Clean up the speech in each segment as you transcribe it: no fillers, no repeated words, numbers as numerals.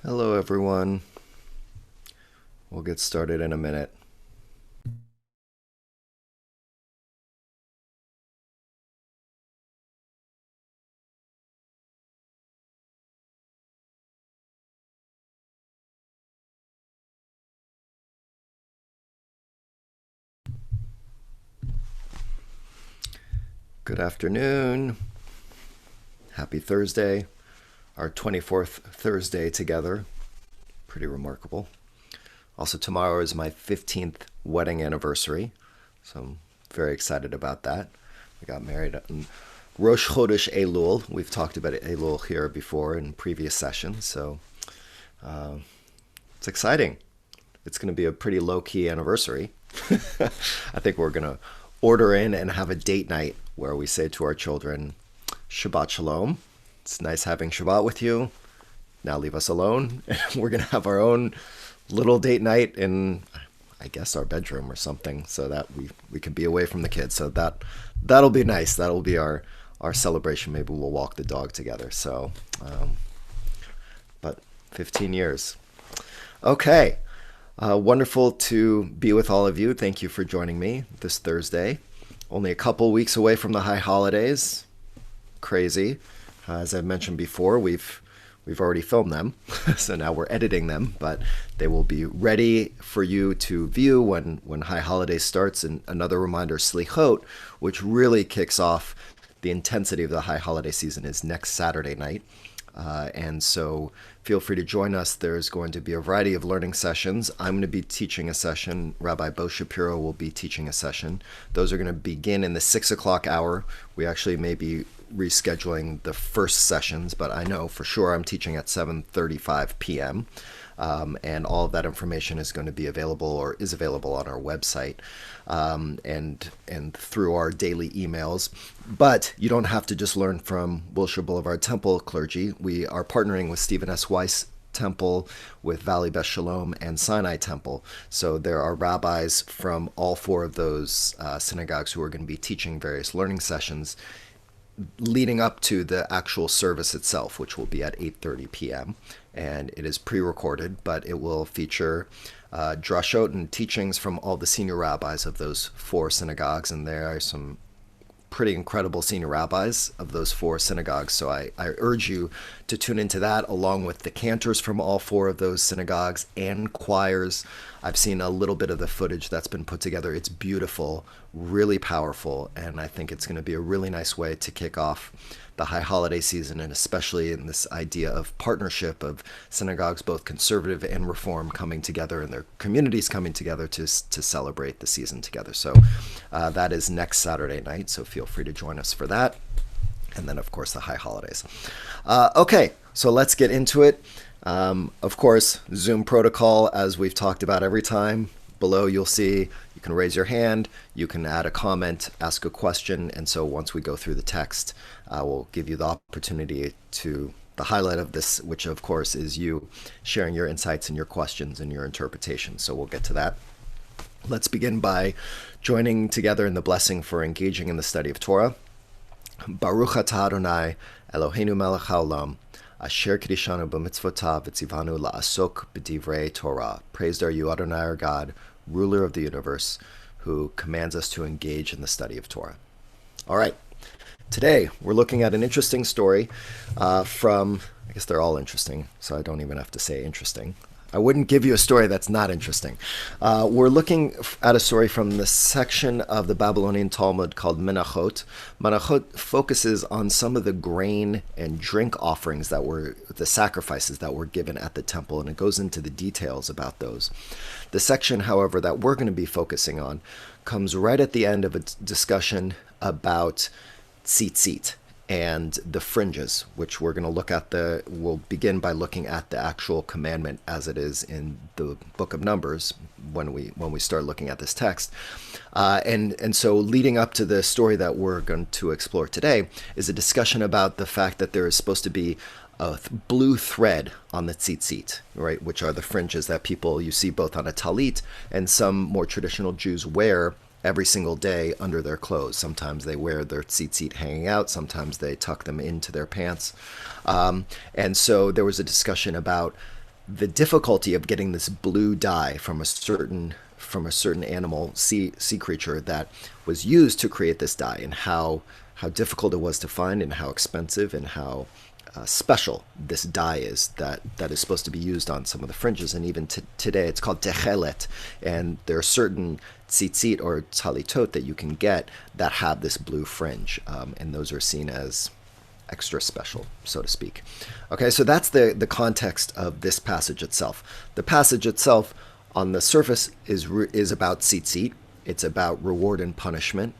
Hello, everyone. We'll get started in a minute. Good afternoon. Happy Thursday. Our 24th Thursday together. Pretty remarkable. Also, tomorrow is my 15th wedding anniversary, so I'm very excited about that. We got married on Rosh Chodesh Elul. We've talked about Elul here before in previous sessions, so it's exciting. It's going to be a pretty low-key anniversary. I think we're going to order in and have a date night where we say to our children, Shabbat Shalom. It's nice having Shabbat with you. Now leave us alone. And we're going to have our own little date night in, I guess, our bedroom or something so that we can be away from the kids. So that'll be nice. That'll be our celebration. Maybe we'll walk the dog together. So, but 15 years. Okay. Wonderful to be with all of you. Thank you for joining me this Thursday. Only a couple weeks away from the high holidays. Crazy. As I've mentioned before, we've already filmed them, so now we're editing them, but they will be ready for you to view when High Holidays starts. And another reminder, Slichot, which really kicks off the intensity of the High Holiday season, is next Saturday night. And so feel free to join us. There's going to be a variety of learning sessions. I'm going to be teaching a session. Rabbi Bo Shapiro will be teaching a session. Those are going to begin in the 6 o'clock hour. We actually may be rescheduling the first sessions, but I know for sure I'm teaching at 7:35 p.m. And all of that information is going to be available or is available on our website and through our daily emails. But you don't have to just learn from Wilshire Boulevard Temple clergy. We are partnering with Stephen S. Weiss Temple, with Valley Beth Shalom, and Sinai Temple. So there are rabbis from all four of those synagogues who are going to be teaching various learning sessions leading up to the actual service itself, which will be at 8:30 p.m. And it is pre-recorded, but it will feature drashot and teachings from all the senior rabbis of those four synagogues. And there are some pretty incredible senior rabbis of those four synagogues. So I urge you to tune into that, along with the cantors from all four of those synagogues and choirs. I've seen a little bit of the footage that's been put together. It's beautiful, really powerful, and I think it's going to be a really nice way to kick off the high holiday season, and especially in this idea of partnership of synagogues, both conservative and reform, coming together and their communities coming together to celebrate the season together. So that is next Saturday night, so feel free to join us for that. And then, of course, the high holidays. Okay, so let's get into it. Of course, Zoom protocol, as we've talked about every time. Below you'll see you can raise your hand, you can add a comment, ask a question, and so once we go through the text, we'll give you the opportunity to the highlight of this, which of course is you sharing your insights and your questions and your interpretation. So we'll get to that. Let's begin by joining together in the blessing for engaging in the study of Torah. Baruch atah Adonai Eloheinu melech haolam, asher kiddushanu b'mitzvotav v'tzivanu la'asok b'divrei Torah. Praised are you, Adonai, our God, ruler of the universe, who commands us to engage in the study of Torah. All right. Today, we're looking at an interesting story from, I guess they're all interesting, so I don't even have to say interesting. I wouldn't give you a story that's not interesting. We're looking at a story from the section of the Babylonian Talmud called Menachot. Menachot focuses on some of the grain and drink offerings that were, the sacrifices that were given at the temple, and it goes into the details about those. The section, however, that we're going to be focusing on comes right at the end of a discussion about Tzitzit and the fringes, which we're going to look at. We'll begin by looking at the actual commandment as it is in the book of Numbers when we start looking at this text. And so leading up to the story that we're going to explore today is a discussion about the fact that there is supposed to be a blue thread on the tzitzit, right, which are the fringes that people you see both on a talit and some more traditional Jews wear every single day under their clothes. Sometimes they wear their tzitzit hanging out. Sometimes they tuck them into their pants. And so there was a discussion about the difficulty of getting this blue dye from a certain animal, sea creature that was used to create this dye, and how difficult it was to find, and how expensive, and how special this dye is that is supposed to be used on some of the fringes. And even today it's called techelet, and there are certain tzitzit or talitot that you can get that have this blue fringe, and those are seen as extra special, so to speak. Okay, so that's the context of this passage itself. The passage itself on the surface is about tzitzit. It's about reward and punishment.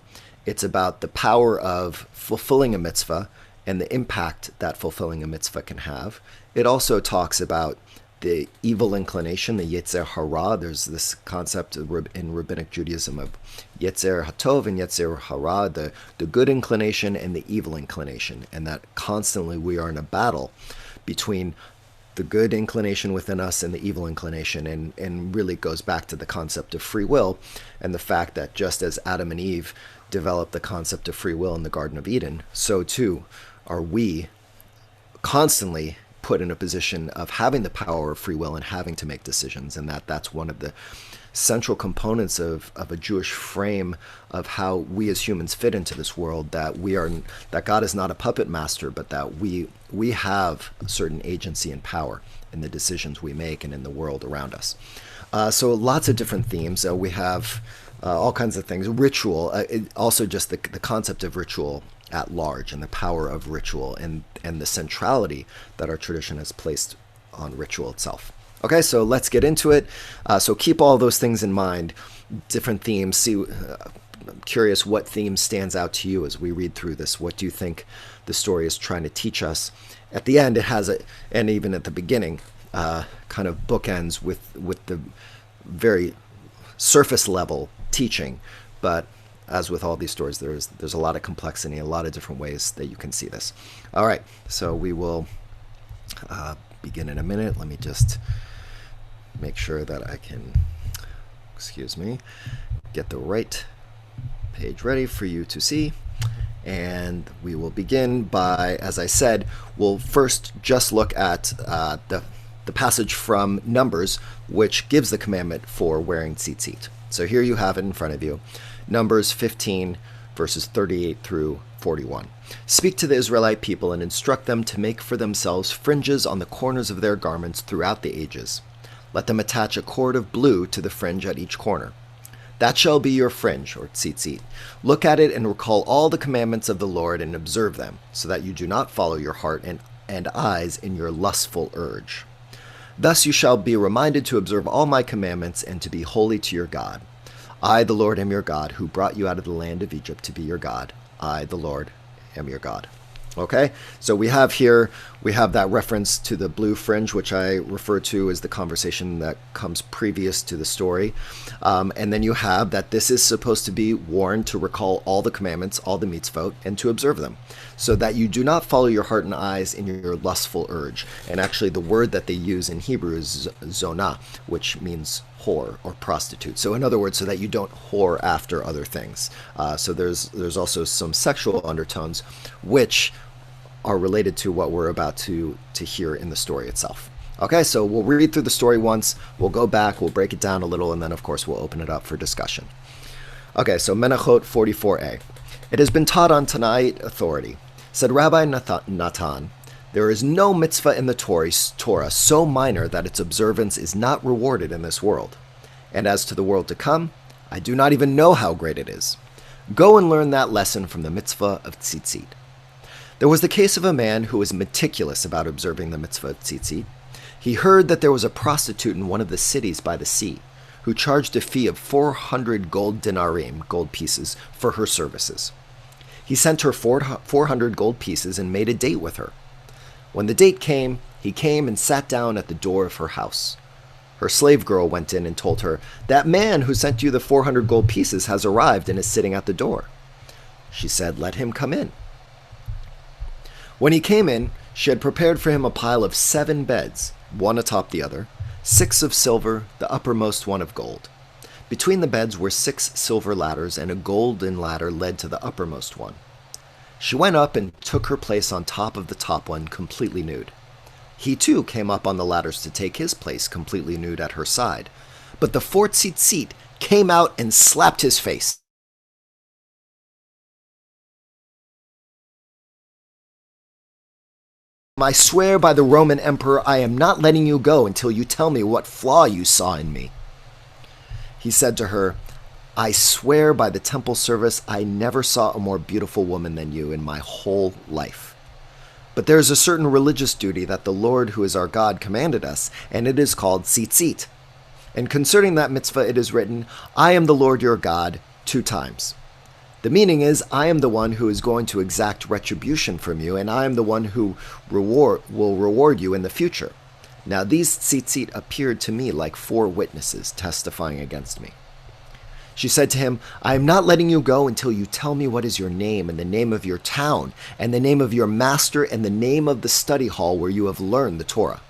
It's about the power of fulfilling a mitzvah and the impact that fulfilling a mitzvah can have. It also talks about the evil inclination, the Yetzer Hara. There's this concept in Rabbinic Judaism of Yetzer Hatov and Yetzer Hara, the good inclination and the evil inclination, and that constantly we are in a battle between the good inclination within us and the evil inclination, and really goes back to the concept of free will, and the fact that just as Adam and Eve developed the concept of free will in the Garden of Eden, so too are we constantly put in a position of having the power of free will and having to make decisions. And that's one of the central components of a Jewish frame of how we as humans fit into this world, that God is not a puppet master, but that we have a certain agency and power in the decisions we make and in the world around us. So lots of different themes. We have all kinds of things. Ritual, also just the concept of ritual at large, and the power of ritual, and the centrality that our tradition has placed on ritual itself. Okay, so let's get into it. So keep all those things in mind, different themes. I'm curious what theme stands out to you as we read through this. What do you think the story is trying to teach us? At the end, it has and even at the beginning, kind of bookends with the very surface level teaching, but as with all these stories, there's a lot of complexity, a lot of different ways that you can see this. All right, so we will begin in a minute. Let me just make sure that I can, get the right page ready for you to see. And we will begin by, as I said, we'll first just look at the passage from Numbers, which gives the commandment for wearing tzitzit. So here you have it in front of you. Numbers 15, verses 38 through 41. Speak to the Israelite people and instruct them to make for themselves fringes on the corners of their garments throughout the ages. Let them attach a cord of blue to the fringe at each corner. That shall be your fringe, or tzitzit. Look at it and recall all the commandments of the Lord and observe them, so that you do not follow your heart and eyes in your lustful urge. Thus you shall be reminded to observe all my commandments and to be holy to your God. I, the Lord, am your God, who brought you out of the land of Egypt to be your God. I, the Lord, am your God. Okay, so we have that reference to the blue fringe, which I refer to as the conversation that comes previous to the story. And then you have that this is supposed to be worn to recall all the commandments, all the mitzvot, and to observe them, so that you do not follow your heart and eyes in your lustful urge. And actually the word that they use in Hebrew is zonah, which means whore or prostitute. So in other words, so that you don't whore after other things. So there's also some sexual undertones, which are related to what we're about to hear in the story itself. Okay, so we'll read through the story once, we'll go back, we'll break it down a little, and then of course we'll open it up for discussion. Okay, so Menachot 44a. It has been taught on Tannaite authority. Said Rabbi Natan, there is no mitzvah in the Torah so minor that its observance is not rewarded in this world. And as to the world to come, I do not even know how great it is. Go and learn that lesson from the mitzvah of tzitzit. There was the case of a man who was meticulous about observing the mitzvah of tzitzit. He heard that there was a prostitute in one of the cities by the sea who charged a fee of 400 gold denarim, gold pieces, for her services. He sent her 400 gold pieces and made a date with her. When the date came, he came and sat down at the door of her house. Her slave girl went in and told her, "That man who sent you the 400 gold pieces has arrived and is sitting at the door." She said, "Let him come in." When he came in, she had prepared for him a pile of 7 beds, one atop the other, 6 of silver, the uppermost one of gold. Between the beds were 6 silver ladders, and a golden ladder led to the uppermost one. She went up and took her place on top of the top one, completely nude. He too came up on the ladders to take his place, completely nude at her side. But the fourth Tzitzit came out and slapped his face. I swear by the Roman Emperor, I am not letting you go until you tell me what flaw you saw in me. He said to her, I swear by the temple service, I never saw a more beautiful woman than you in my whole life. But there is a certain religious duty that the Lord, who is our God, commanded us, and it is called Tzitzit. And concerning that mitzvah, it is written, I am the Lord your God, 2 times. The meaning is, I am the one who is going to exact retribution from you, and I am the one who will reward you in the future. Now these tzitzit appeared to me like 4 witnesses testifying against me. She said to him, I am not letting you go until you tell me what is your name, and the name of your town, and the name of your master, and the name of the study hall where you have learned the Torah.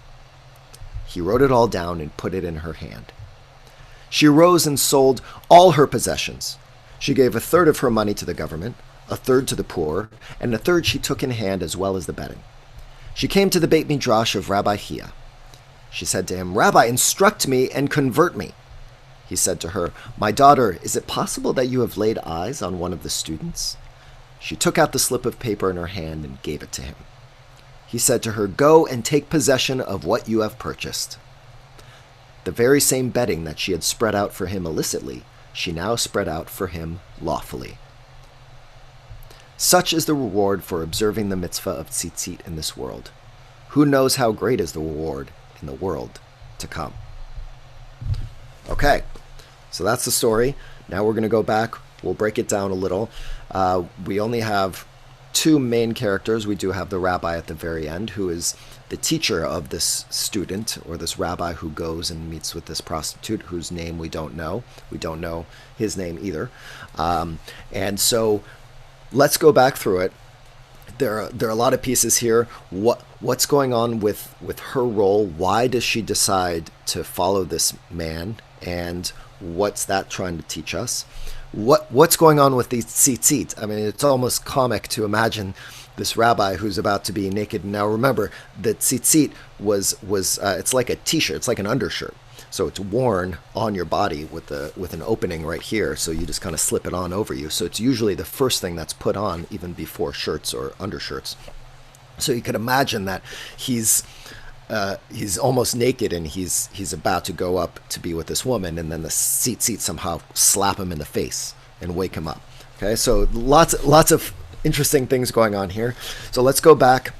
He wrote it all down and put it in her hand. She rose and sold all her possessions. She gave 1/3 of her money to the government, 1/3 to the poor, and 1/3 she took in hand as well as the bedding. She came to the Beit Midrash of Rabbi Hia. She said to him, Rabbi, instruct me and convert me. He said to her, My daughter, is it possible that you have laid eyes on one of the students? She took out the slip of paper in her hand and gave it to him. He said to her, Go and take possession of what you have purchased. The very same bedding that she had spread out for him illicitly, she now spread out for him lawfully. Such is the reward for observing the mitzvah of tzitzit in this world. Who knows how great is the reward in the world to come? Okay, so that's the story. Now we're going to go back. We'll break it down a little. We only have 2 main characters. We do have the rabbi at the very end, who is the teacher of this student, or this rabbi who goes and meets with this prostitute, whose name we don't know. We don't know his name either. And so let's go back through it. There are a lot of pieces here. What's going on with her role? Why does she decide to follow this man? And what's that trying to teach us? What's going on with these tzitzit? I mean, it's almost comic to imagine this rabbi who's about to be naked. Now remember, the tzitzit was it's like a t-shirt. It's like an undershirt. So it's worn on your body with an opening right here. So you just kind of slip it on over you. So it's usually the first thing that's put on even before shirts or undershirts. So you could imagine that he's almost naked and he's about to go up to be with this woman, and then the tzitzit somehow slap him in the face and wake him up. Okay, so lots of interesting things going on here. So let's go back,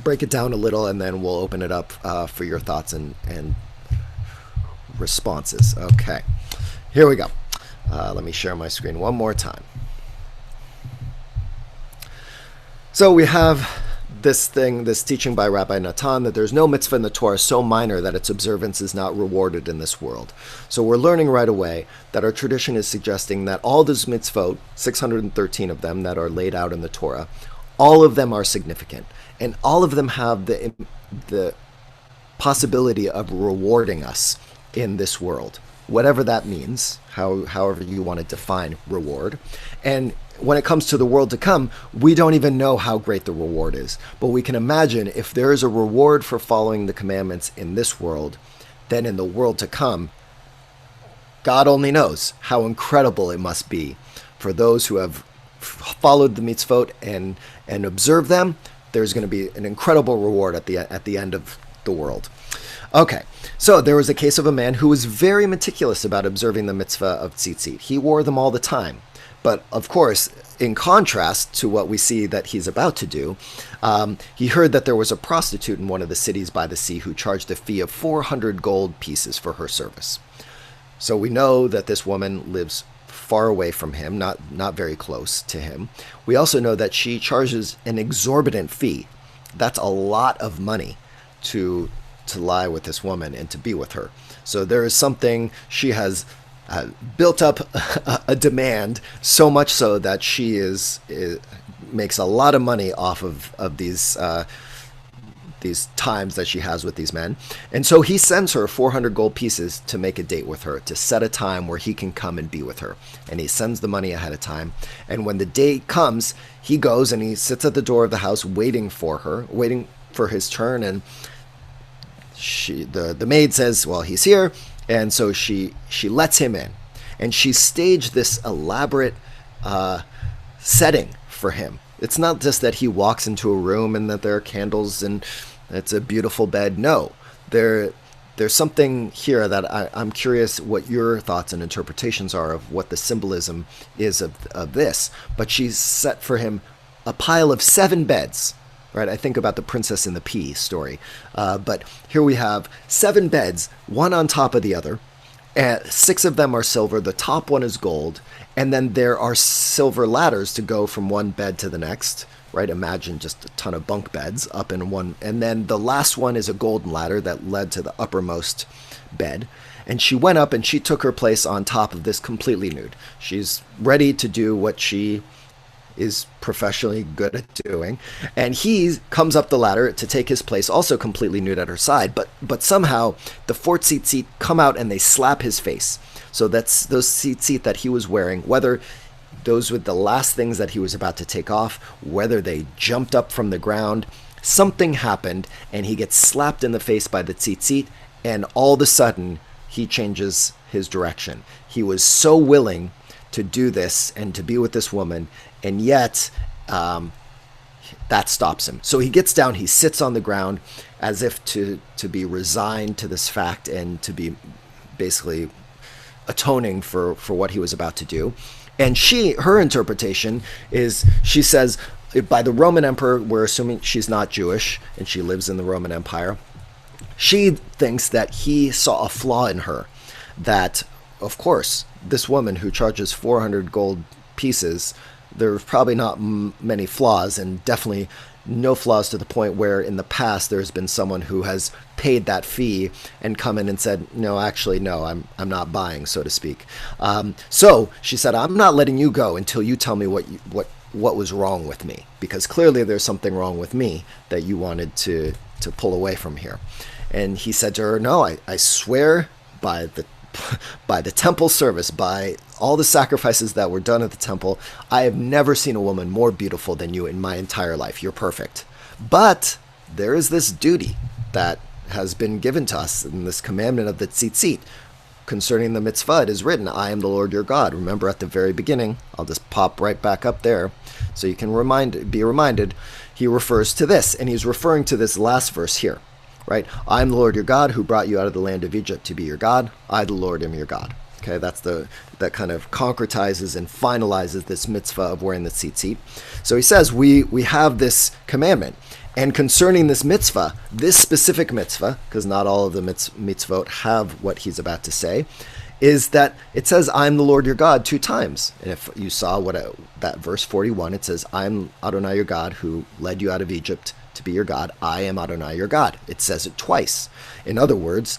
break it down a little, and then we'll open it up for your thoughts and responses. Okay, here we go. Let me share my screen one more time. So we have this teaching by Rabbi Natan that there's no mitzvah in the Torah so minor that its observance is not rewarded in this world. So we're learning right away that our tradition is suggesting that all those mitzvot, 613 of them that are laid out in the Torah, all of them are significant, and all of them have the possibility of rewarding us in this world, whatever that means, however you want to define reward. And when it comes to the world to come, we don't even know how great the reward is. But we can imagine if there is a reward for following the commandments in this world, then in the world to come, God only knows how incredible it must be for those who have followed the mitzvot and observed them. There's going to be an incredible reward at the end of the world. Okay, so there was a case of a man who was very meticulous about observing the mitzvah of tzitzit. He wore them all the time. But of course, in contrast to what we see that he's about to do, he heard that there was a prostitute in one of the cities by the sea who charged a fee of 400 gold pieces for her service. So we know that this woman lives far away from him, not very close to him. We also know that she charges an exorbitant fee. That's a lot of money to lie with this woman and to be with her. So there is something, she has built up a demand, so much so that she makes a lot of money off of these times that she has with these men. And so he sends her 400 gold pieces to make a date with her, to set a time where he can come and be with her. And he sends the money ahead of time. And when the date comes, he goes and he sits at the door of the house waiting for her, waiting for his turn. And the maid says, well, he's here. And so she lets him in. And she staged this elaborate setting for him. It's not just that he walks into a room and that there are candles and it's a beautiful bed. No, there's something here that I'm curious what your thoughts and interpretations are of what the symbolism is of this. But she's set for him a pile of 7 beds, right? I think about the Princess and the Pea story. But here we have 7 beds, one on top of the other. And 6 of them are silver. The top one is gold. And then there are silver ladders to go from one bed to the next, right? Imagine just a ton of bunk beds up in one. And then the last one is a golden ladder that led to the uppermost bed. And she went up and she took her place on top of this completely nude. She's ready to do what she is professionally good at doing. And he comes up the ladder to take his place, also completely nude at her side. But somehow the 4 tzitzit come out and they slap his face. So that's those tzitzit that he was wearing, whether those were the last things that he was about to take off, whether they jumped up from the ground, something happened and he gets slapped in the face by the tzitzit, and all of a sudden he changes his direction. He was so willing to do this and to be with this woman, and yet that stops him. So he gets down, he sits on the ground as if to be resigned to this fact and to be basically atoning for what he was about to do. And her interpretation is, she says, by the Roman emperor, we're assuming she's not Jewish and she lives in the Roman Empire. She thinks that he saw a flaw in her, that, of course, this woman who charges 400 gold pieces, there's probably not many flaws, and definitely no flaws to the point where in the past there's been someone who has paid that fee and come in and said, no, actually, no, I'm not buying, so to speak. So she said, I'm not letting you go until you tell me what was wrong with me, because clearly there's something wrong with me that you wanted to pull away from here. And he said to her, no, I swear by the temple service, by all the sacrifices that were done at the temple, I have never seen a woman more beautiful than you in my entire life. You're perfect. But there is this duty that has been given to us in this commandment of the Tzitzit. Concerning the mitzvah, it is written, I am the Lord your God. Remember at the very beginning, I'll just pop right back up there so you can be reminded. He refers to this, and he's referring to this last verse here. Right? I am the Lord your God who brought you out of the land of Egypt to be your God. I, the Lord, am your God. Okay, that kind of concretizes and finalizes this mitzvah of wearing the tzitzit. So he says we have this commandment. And concerning this mitzvah, this specific mitzvah, because not all of the mitzvot have what he's about to say, is that it says, I am the Lord your God 2 times. And if you saw that verse 41, it says, I am Adonai your God who led you out of Egypt to be your God. I am Adonai your God. It says it twice. In other words,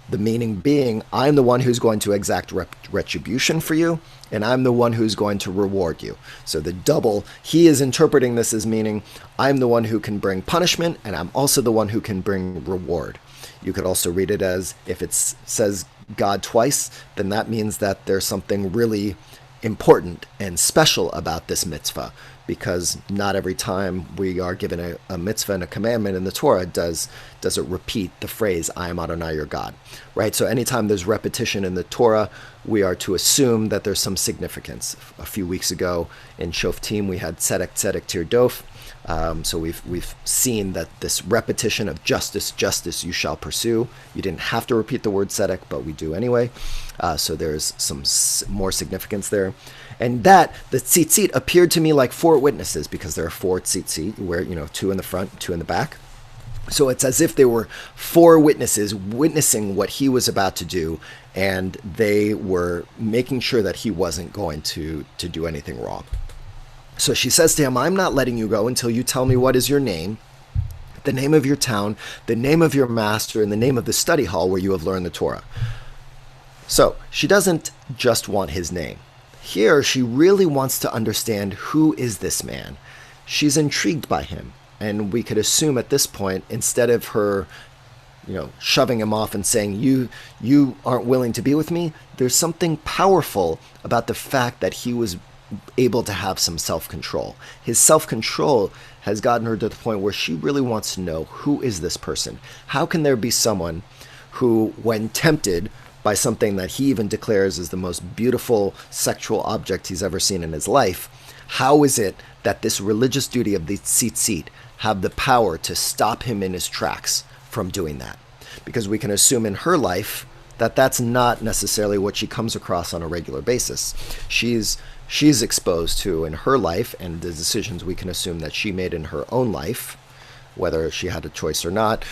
the meaning being, I'm the one who's going to exact retribution for you, and I'm the one who's going to reward you. So the double, he is interpreting this as meaning, I'm the one who can bring punishment, and I'm also the one who can bring reward. You could also read it as, if it says God twice, then that means that there's something really important and special about this mitzvah, because not every time we are given a mitzvah and a commandment in the Torah does it repeat the phrase, I am Adonai your God, right? So anytime there's repetition in the Torah, we are to assume that there's some significance. A few weeks ago in Shoftim, we had Tzedek, Tzedek, Tirdof. So we've seen that this repetition of justice, justice you shall pursue. You didn't have to repeat the word tzedek, but we do anyway. So there's some more significance there. And that, the tzitzit appeared to me like 4 witnesses, because there are 4 tzitzit, where, 2 in the front, 2 in the back. So it's as if there were 4 witnesses witnessing what he was about to do, and they were making sure that he wasn't going to do anything wrong. So she says to him, I'm not letting you go until you tell me what is your name, the name of your town, the name of your master, and the name of the study hall where you have learned the Torah. So she doesn't just want his name. Here, she really wants to understand, who is this man? She's intrigued by him. And we could assume at this point, instead of her, shoving him off and saying, you aren't willing to be with me, there's something powerful about the fact that he was able to have some self-control. His self-control has gotten her to the point where she really wants to know, who is this person? How can there be someone who, when tempted by something that he even declares is the most beautiful sexual object he's ever seen in his life, how is it that this religious duty of the Tzitzit have the power to stop him in his tracks from doing that? Because we can assume in her life that that's not necessarily what she comes across on a regular basis. She's exposed to in her life, and the decisions we can assume that she made in her own life, whether she had a choice or not,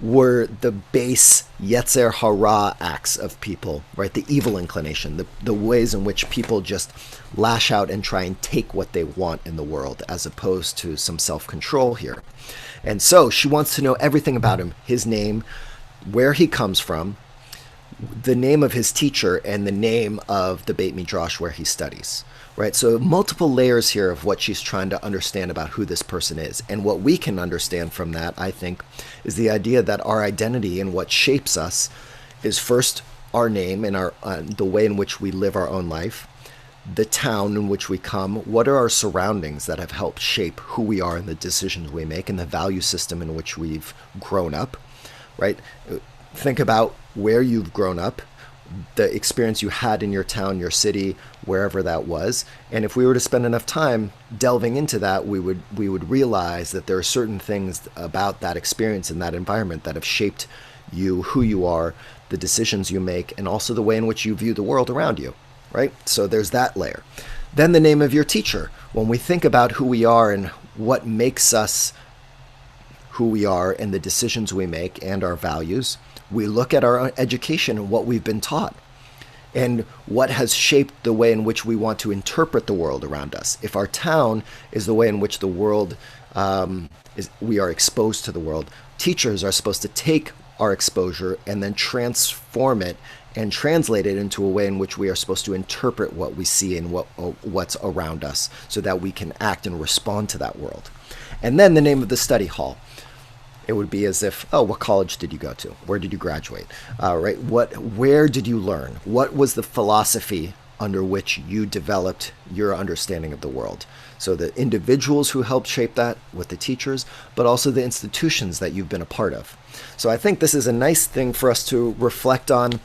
were the base Yetzer Hara acts of people, right? The evil inclination, the ways in which people just lash out and try and take what they want in the world, as opposed to some self-control here. And so she wants to know everything about him, his name, where he comes from, the name of his teacher, and the name of the Beit Midrash where he studies, right? So multiple layers here of what she's trying to understand about who this person is. And what we can understand from that, I think, is the idea that our identity and what shapes us is first our name and the way in which we live our own life, the town in which we come, what are our surroundings that have helped shape who we are and the decisions we make, and the value system in which we've grown up, right? Think about where you've grown up, the experience you had in your town, your city, wherever that was. And if we were to spend enough time delving into that, we would realize that there are certain things about that experience and that environment that have shaped you, who you are, the decisions you make, and also the way in which you view the world around you, right? So there's that layer. Then the name of your teacher. When we think about who we are and what makes us who we are and the decisions we make and our values, we look at our own education and what we've been taught and what has shaped the way in which we want to interpret the world around us. If our town is the way in which the world we are exposed to the world, teachers are supposed to take our exposure and then transform it and translate it into a way in which we are supposed to interpret what we see and what's around us, so that we can act and respond to that world. And then the name of the study hall. It would be as if, oh, what college did you go to? Where did you graduate? Right? Where did you learn? What was the philosophy under which you developed your understanding of the world? So the individuals who helped shape that with the teachers, but also the institutions that you've been a part of. So I think this is a nice thing for us to reflect on,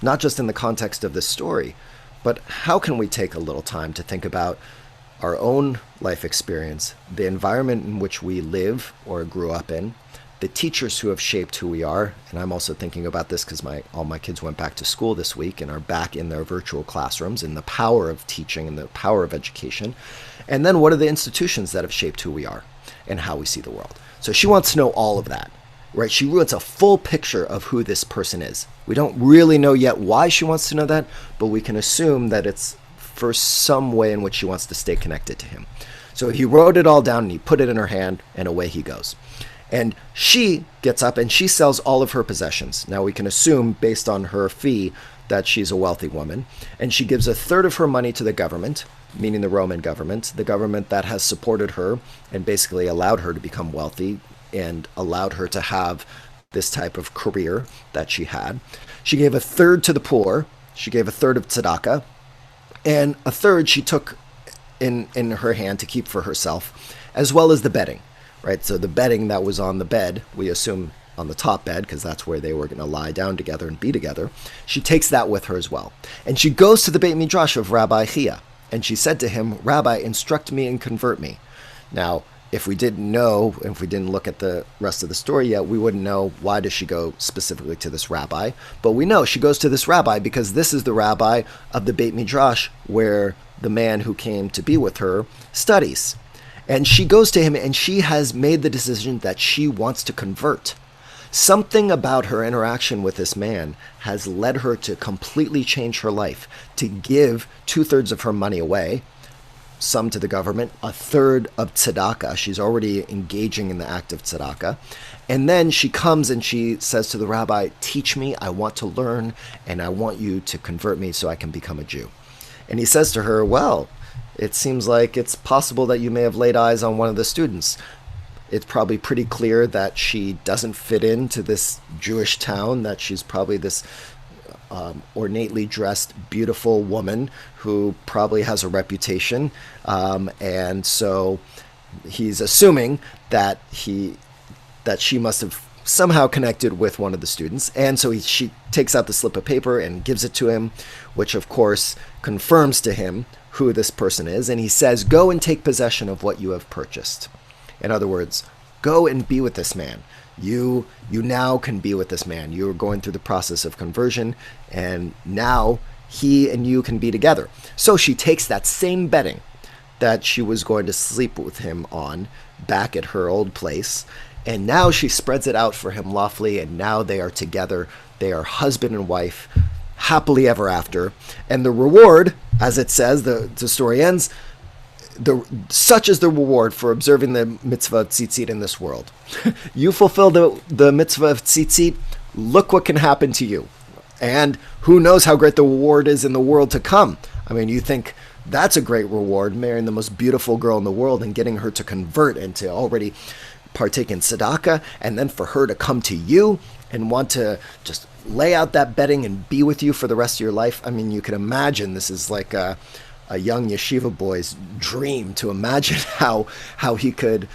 not just in the context of this story, but how can we take a little time to think about our own life experience, the environment in which we live or grew up in, the teachers who have shaped who we are. And I'm also thinking about this because all my kids went back to school this week and are back in their virtual classrooms, and the power of teaching and the power of education. And then what are the institutions that have shaped who we are and how we see the world? So she wants to know all of that, right? She wants a full picture of who this person is. We don't really know yet why she wants to know that, but we can assume that it's for some way in which she wants to stay connected to him. So he wrote it all down and he put it in her hand, and away he goes. And she gets up and she sells all of her possessions. Now we can assume, based on her fee, that she's a wealthy woman. And she gives a third of her money to the government, meaning the Roman government, the government that has supported her and basically allowed her to become wealthy and allowed her to have this type of career that she had. She gave a third to the poor. She gave a third of tzedakah. And a third she took in her hand to keep for herself, as well as the bedding. Right, so the bedding that was on the bed, we assume on the top bed, because that's where they were going to lie down together and be together. She takes that with her as well. And she goes to the Beit Midrash of Rabbi Chia, and she said to him, "Rabbi, instruct me and convert me." Now, if we didn't look at the rest of the story yet, we wouldn't know why does she go specifically to this rabbi. But we know she goes to this rabbi because this is the rabbi of the Beit Midrash where the man who came to be with her studies. And she goes to him and she has made the decision that she wants to convert. Something about her interaction with this man has led her to completely change her life, to give 2/3 of her money away, some to the government, a third of tzedakah. She's already engaging in the act of tzedakah. And then she comes and she says to the rabbi, "Teach me, I want to learn, and I want you to convert me so I can become a Jew." And he says to her, "Well, it seems like it's possible that you may have laid eyes on one of the students. It's probably pretty clear that she doesn't fit into this Jewish town, that she's probably this ornately dressed, beautiful woman who probably has a reputation, and so he's assuming that she must have somehow connected with one of the students, and so she takes out the slip of paper and gives it to him, which of course confirms to him who this person is, and he says, "Go and take possession of what you have purchased." In other words, go and be with this man. You now can be with this man. You are going through the process of conversion, and now he and you can be together. So she takes that same bedding that she was going to sleep with him on back at her old place, and now she spreads it out for him lawfully, and now they are together. They are husband and wife, happily ever after. And the reward, as it says, the story ends, such is the reward for observing the mitzvah of tzitzit in this world. You fulfill the mitzvah of tzitzit, look what can happen to you. And who knows how great the reward is in the world to come. I mean, you think that's a great reward, marrying the most beautiful girl in the world and getting her to convert and to already partake in tzedakah, and then for her to come to you and want to just lay out that bedding and be with you for the rest of your life. I mean, you can imagine this is like a young yeshiva boy's dream to imagine how he could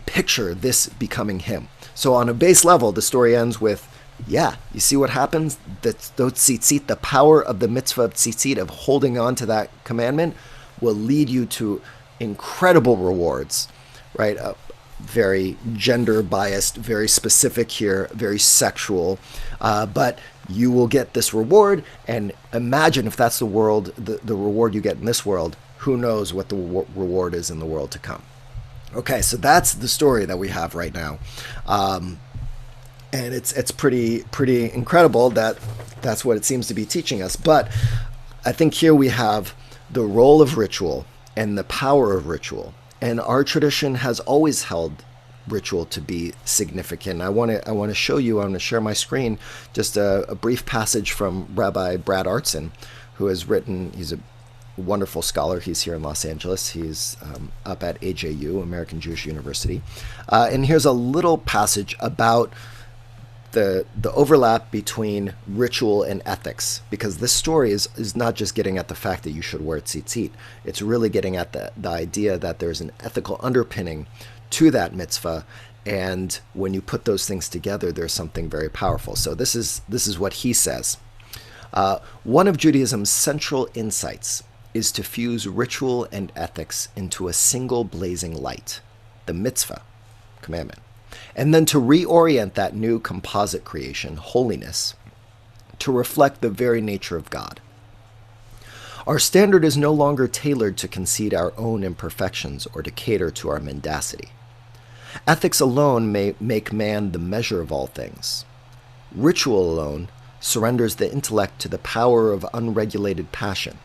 picture this becoming him. So on a base level, the story ends with, yeah, you see what happens? Those tzitzit, the power of the mitzvah of tzitzit, of holding on to that commandment, will lead you to incredible rewards, right? Very gender biased, very specific here, very sexual, but you will get this reward. And imagine if that's the reward you get in this world, who knows what the reward is in the world to come. Okay, so that's the story that we have right now. And it's pretty incredible that that's what it seems to be teaching us. But I think here we have the role of ritual and the power of ritual. And our tradition has always held ritual to be significant. I want to show you, I want to share my screen, just a brief passage from Rabbi Brad Artson, who has written, he's a wonderful scholar. He's here in Los Angeles. He's up at AJU, American Jewish University. And here's a little passage about the overlap between ritual and ethics, because this story is not just getting at the fact that you should wear tzitzit. It's really getting at the idea that there's an ethical underpinning to that mitzvah, and when you put those things together, there's something very powerful. So this is what he says. One of Judaism's central insights is to fuse ritual and ethics into a single blazing light, the mitzvah, commandment, and then to reorient that new composite creation, holiness, to reflect the very nature of God. Our standard is no longer tailored to concede our own imperfections or to cater to our mendacity. Ethics alone may make man the measure of all things. Ritual alone surrenders the intellect to the power of unregulated passion.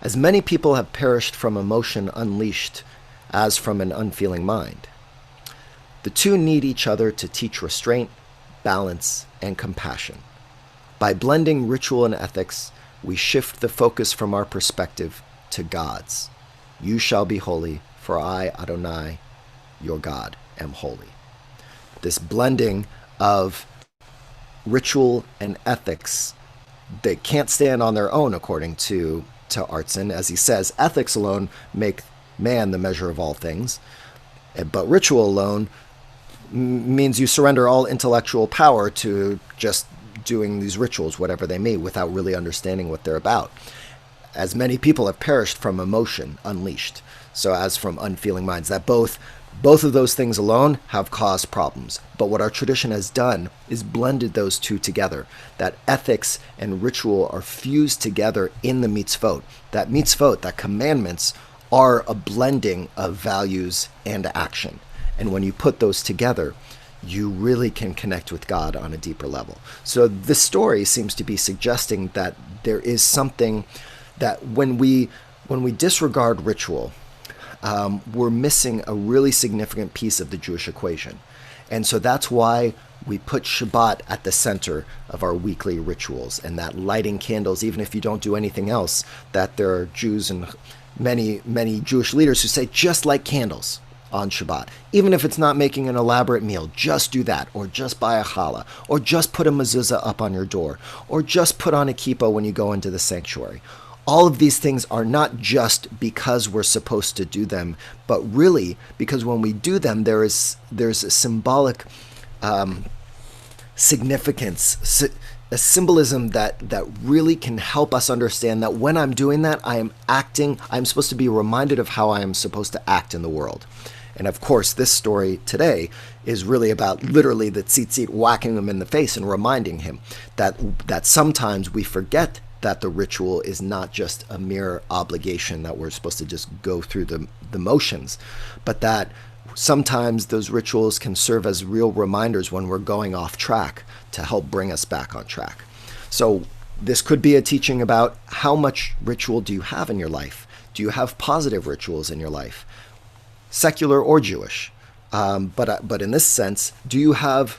As many people have perished from emotion unleashed as from an unfeeling mind. The two need each other to teach restraint, balance, and compassion. By blending ritual and ethics, we shift the focus from our perspective to God's. You shall be holy, for I, Adonai, your God, am holy. This blending of ritual and ethics, they can't stand on their own, according to Artson. As he says, ethics alone make man the measure of all things, but ritual alone means you surrender all intellectual power to just doing these rituals, whatever they may, without really understanding what they're about. As many people have perished from emotion unleashed, so as from unfeeling minds, that both of those things alone have caused problems. But what our tradition has done is blended those two together, that ethics and ritual are fused together in the mitzvot. That mitzvot, that commandments, are a blending of values and action. And when you put those together, you really can connect with God on a deeper level. So this story seems to be suggesting that there is something that when we disregard ritual, we're missing a really significant piece of the Jewish equation. And so that's why we put Shabbat at the center of our weekly rituals, and that lighting candles, even if you don't do anything else, that there are Jews and many Jewish leaders who say just light candles on Shabbat. Even if it's not making an elaborate meal, just do that, or just buy a challah, or just put a mezuzah up on your door, or just put on a kippah when you go into the sanctuary. All of these things are not just because we're supposed to do them, but really because when we do them, there's a symbolic significance, a symbolism that really can help us understand that when I'm doing that, I'm supposed to be reminded of how I am supposed to act in the world. And of course, this story today is really about literally the tzitzit whacking him in the face and reminding him that sometimes we forget that the ritual is not just a mere obligation that we're supposed to just go through the motions, but that sometimes those rituals can serve as real reminders when we're going off track to help bring us back on track. So this could be a teaching about how much ritual do you have in your life? Do you have positive rituals in your life, secular or Jewish? But in this sense,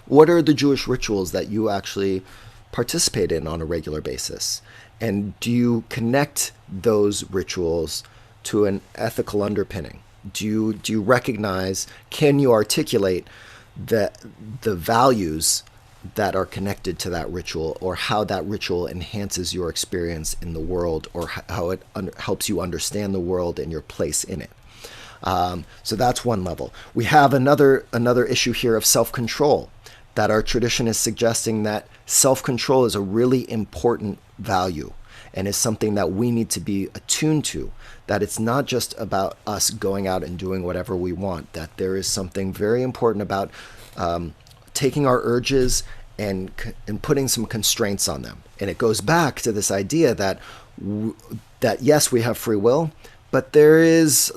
what are the Jewish rituals that you actually participate in on a regular basis? And do you connect those rituals to an ethical underpinning? Do you recognize, can you articulate the values that are connected to that ritual, or how that ritual enhances your experience in the world, or how it helps you understand the world and your place in it? So that's one level. We have another issue here of self-control, that our tradition is suggesting that self-control is a really important value and is something that we need to be attuned to, that it's not just about us going out and doing whatever we want, that there is something very important about taking our urges and putting some constraints on them. And it goes back to this idea that yes, we have free will, but there is,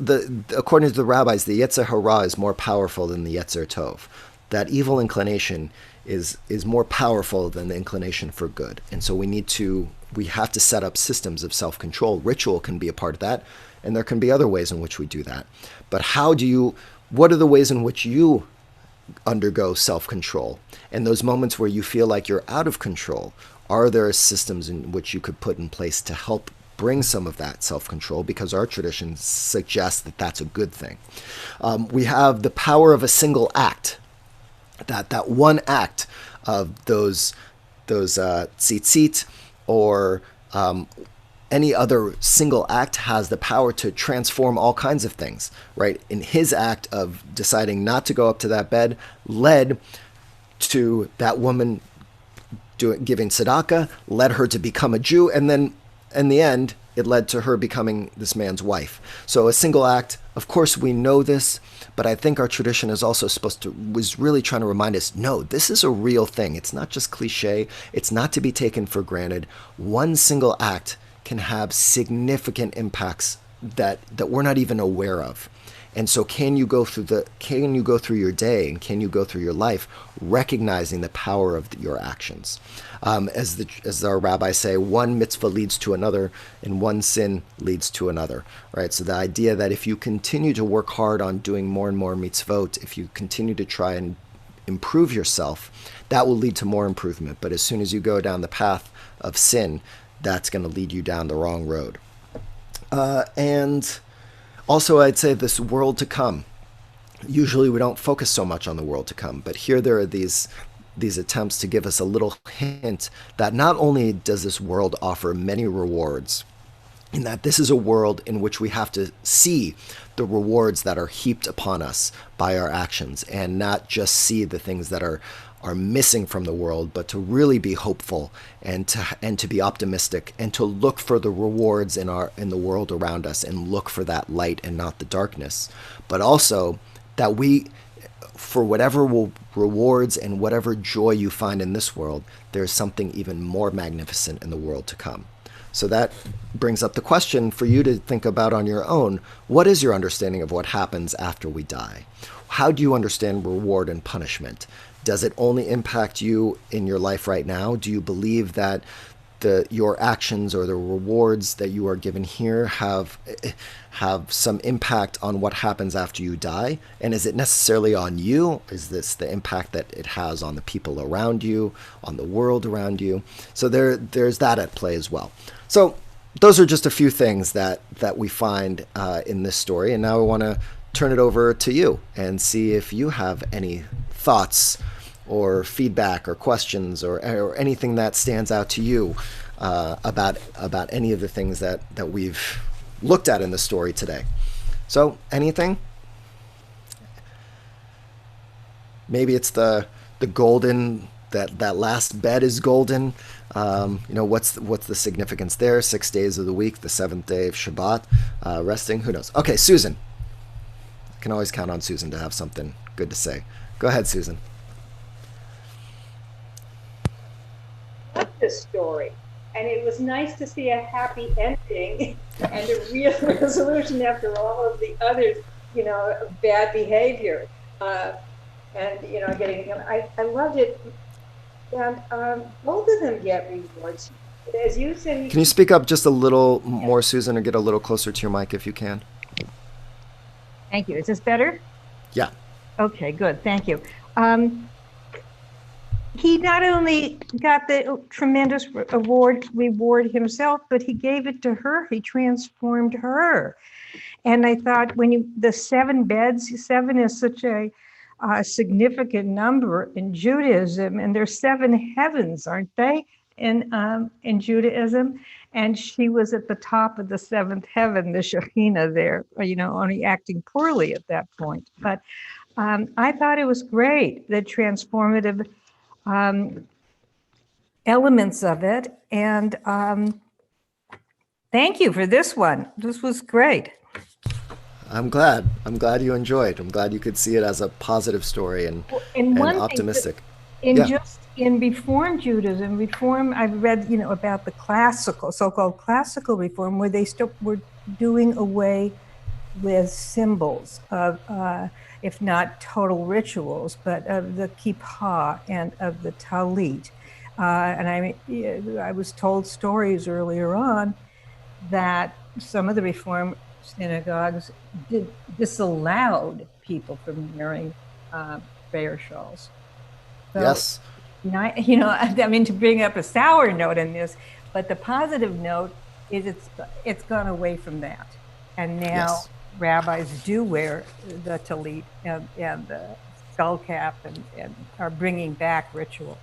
according to the rabbis, the Yetzer Hara is more powerful than the Yetzer Tov. That evil inclination is more powerful than the inclination for good. And so we have to set up systems of self-control. Ritual can be a part of that, and there can be other ways in which we do that. But what are the ways in which you undergo self-control? And those moments where you feel like you're out of control, are there systems in which you could put in place to help bring some of that self-control? Because our tradition suggests that that's a good thing. We have the power of a single act. That one act of those tzitzit or any other single act has the power to transform all kinds of things, right? In his act of deciding not to go up to that bed led to that woman giving tzedakah, led her to become a Jew, and then in the end, it led to her becoming this man's wife. So a single act, of course we know this, but I think our tradition is also was really trying to remind us, no, this is a real thing. It's not just cliche. It's not to be taken for granted. One single act can have significant impacts that we're not even aware of. And so can you go through your day, and can you go through your life recognizing the power of your actions? As our rabbis say, one mitzvah leads to another, and one sin leads to another, right? So the idea that if you continue to work hard on doing more and more mitzvot, if you continue to try and improve yourself, that will lead to more improvement. But as soon as you go down the path of sin, that's going to lead you down the wrong road. And also, I'd say this world to come. Usually we don't focus so much on the world to come, but here there are these attempts to give us a little hint that not only does this world offer many rewards, in that this is a world in which we have to see the rewards that are heaped upon us by our actions, and not just see the things that are missing from the world, but to really be hopeful and to be optimistic, and to look for the rewards in the world around us, and look for that light and not the darkness. But also that for whatever rewards and whatever joy you find in this world, there's something even more magnificent in the world to come. So that brings up the question for you to think about on your own. What is your understanding of what happens after we die? How do you understand reward and punishment? Does it only impact you in your life right now? Do you believe that your actions or the rewards that you are given here have some impact on what happens after you die? And is it necessarily on you? Is this the impact that it has on the people around you, on the world around you? So there's that at play as well. So those are just a few things that we find in this story. And now I want to turn it over to you and see if you have any thoughts or feedback or questions or anything that stands out to you about any of the things that we've looked at in the story today. So, anything? Maybe it's the golden, that last bed is golden. What's the significance there? 6 days of the week, the seventh day of Shabbat, resting. Who knows? Okay, Susan. I can always count on Susan to have something good to say. Go ahead, Susan. I love this story, and it was nice to see a happy ending and a real resolution after all of the other, bad behavior. Getting. I loved it, and both of them get rewards. As you said, can you speak up just a little more, Susan, or get a little closer to your mic if you can? Thank you. Is this better? Yeah. Okay, good. Thank you. He not only got the tremendous reward himself, but he gave it to her. He transformed her. And I thought the 7 beds, 7 is such a significant number in Judaism, and there's 7 heavens, aren't they, in Judaism? And she was at the top of the 7th heaven, the Shekhinah there, only acting poorly at that point. But I thought it was great, the transformative elements of it. And thank you for this one. This was great. I'm glad you enjoyed. I'm glad you could see it as a positive story and optimistic. In Reform Judaism, I've read, about the so-called classical reform, where they were doing away with symbols of, if not total rituals, but of the kippah and of the talit. And I was told stories earlier on that some of the Reform synagogues disallowed people from wearing prayer shawls. So, yes. To bring up a sour note in this, but the positive note is it's gone away from that, and now yes. Rabbis do wear the talit and the skull cap and are bringing back ritual.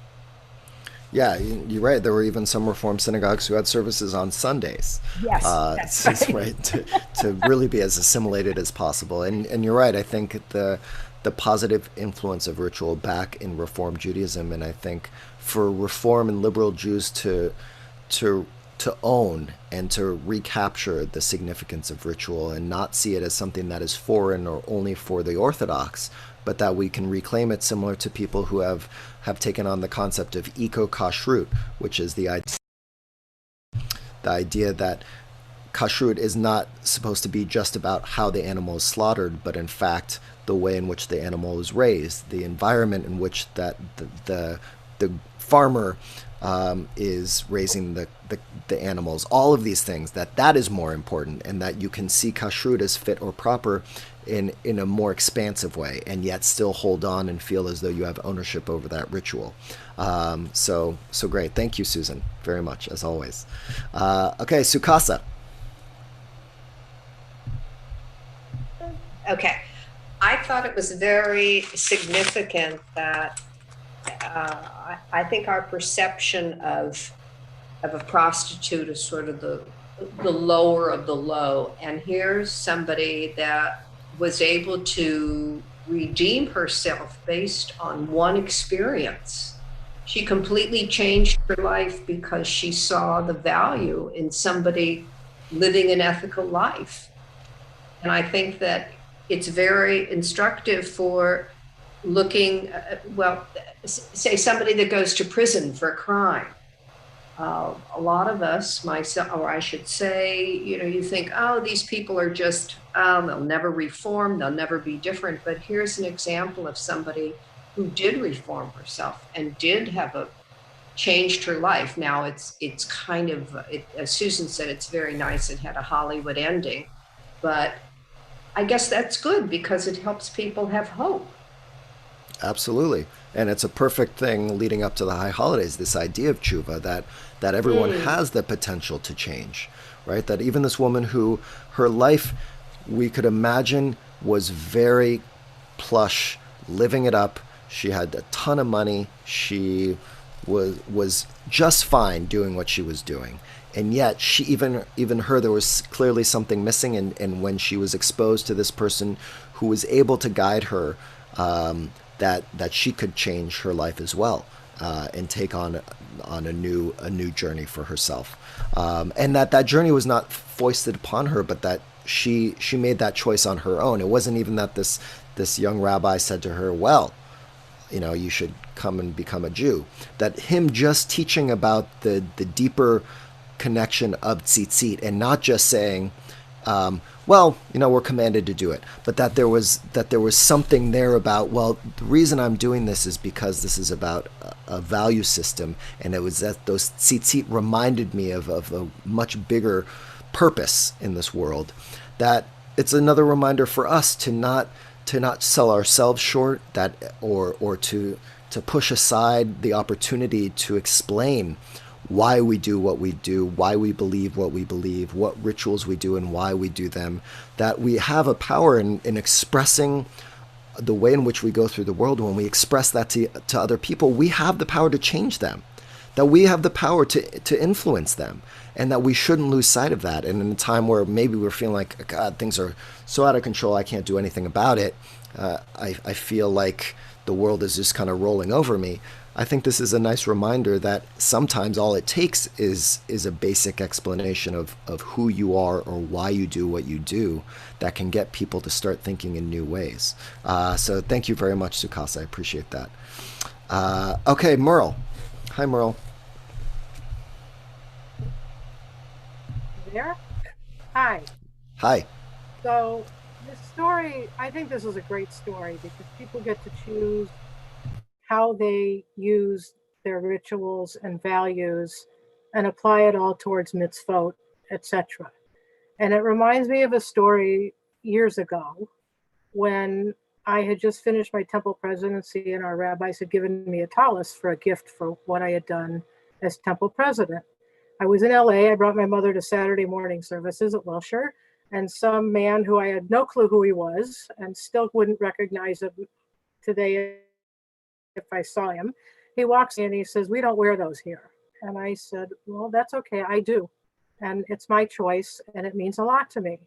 Yeah, you're right. There were even some Reform synagogues who had services on Sundays. Yes, that's right. To really be as assimilated as possible. And you're right. I think the positive influence of ritual back in Reform Judaism, and I think for Reform and liberal Jews to own and to recapture the significance of ritual and not see it as something that is foreign or only for the Orthodox, but that we can reclaim it, similar to people who have taken on the concept of eco-kashrut, which is the idea that kashrut is not supposed to be just about how the animal is slaughtered, but in fact the way in which the animal is raised, the environment in which that the farmer is raising the animals, all of these things, that is more important, and that you can see kashrut as fit or proper in a more expansive way, and yet still hold on and feel as though you have ownership over that ritual. So great. Thank you, Susan, very much, as always. Okay, Sukasa. Okay. I thought it was very significant that I think our perception of a prostitute is sort of the lower of the low. And here's somebody that was able to redeem herself based on one experience. She completely changed her life because she saw the value in somebody living an ethical life. And I think that it's very instructive for looking, say somebody that goes to prison for a crime. A lot of us, myself, or I should say, you think, oh, these people are just, they'll never reform, they'll never be different. But here's an example of somebody who did reform herself and did have changed her life. Now it's kind of, as Susan said, it's very nice. It had a Hollywood ending, but I guess that's good because it helps people have hope. Absolutely. And it's a perfect thing leading up to the high holidays, this idea of tshuva, that everyone has the potential to change, right? That even this woman who, her life, we could imagine was very plush, living it up. She had a ton of money. She was just fine doing what she was doing. And yet, she even her, there was clearly something missing. And when she was exposed to this person who was able to guide her, that she could change her life as well, and take on a new journey for herself, and that journey was not foisted upon her, but that she made that choice on her own. It wasn't even that this young rabbi said to her, well, you should come and become a Jew. That him just teaching about the deeper connection of tzitzit, and not just saying, well, we're commanded to do it, but that there was something there about, well, the reason I'm doing this is because this is about a value system, and it was that those tzitzit reminded me of a much bigger purpose in this world. That it's another reminder for us to not sell ourselves short, that or to push aside the opportunity to explain why we do what we do, why we believe what we believe, what rituals we do and why we do them. That we have a power in expressing the way in which we go through the world. When we express that to other people, we have the power to change them, that we have the power to influence them, and that we shouldn't lose sight of that. And in a time where maybe we're feeling like, God, things are so out of control, I can't do anything about it, I feel like the world is just kind of rolling over me. I think this is a nice reminder that sometimes all it takes is a basic explanation of who you are or why you do what you do that can get people to start thinking in new ways. So thank you very much, Sukasa. I appreciate that. Okay, Merle. Hi, Merle. There? Hi. Hi. So this story, I think this is a great story because people get to choose how they use their rituals and values and apply it all towards mitzvot, etc. And it reminds me of a story years ago when I had just finished my temple presidency and our rabbis had given me a tallis for a gift for what I had done as temple president. I was in LA. I brought my mother to Saturday morning services at Wilshire, and some man who I had no clue who he was and still wouldn't recognize him today if I saw him, he walks in and he says, "We don't wear those here." And I said, "Well, that's okay. I do. And it's my choice. And it means a lot to me."